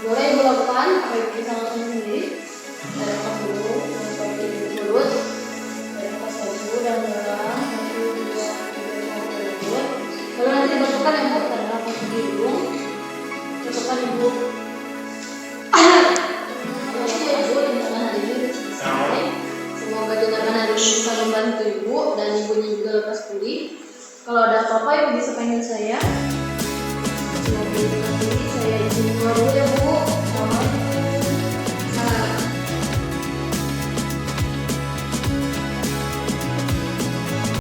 Boleh Ibu lakukan, apa Ibu bisa lakukan sendiri? Saya lepas dulu, seperti mulut. Saya lepas dulu dalam-dalam, 1, 2, 3, 4. Lalu nanti dibasuhkan ya Bu, karena posisi hidung. Cukupkan Ibu. Ibu dengarkan hari ini selesai. Semoga dengarkan hari ini bisa membantu Ibu dan Ibunya juga lekas pulih. Kalau ada apa-apa Ibu bisa panggil saya. Semoga saya izin keluar dulu ya Bu.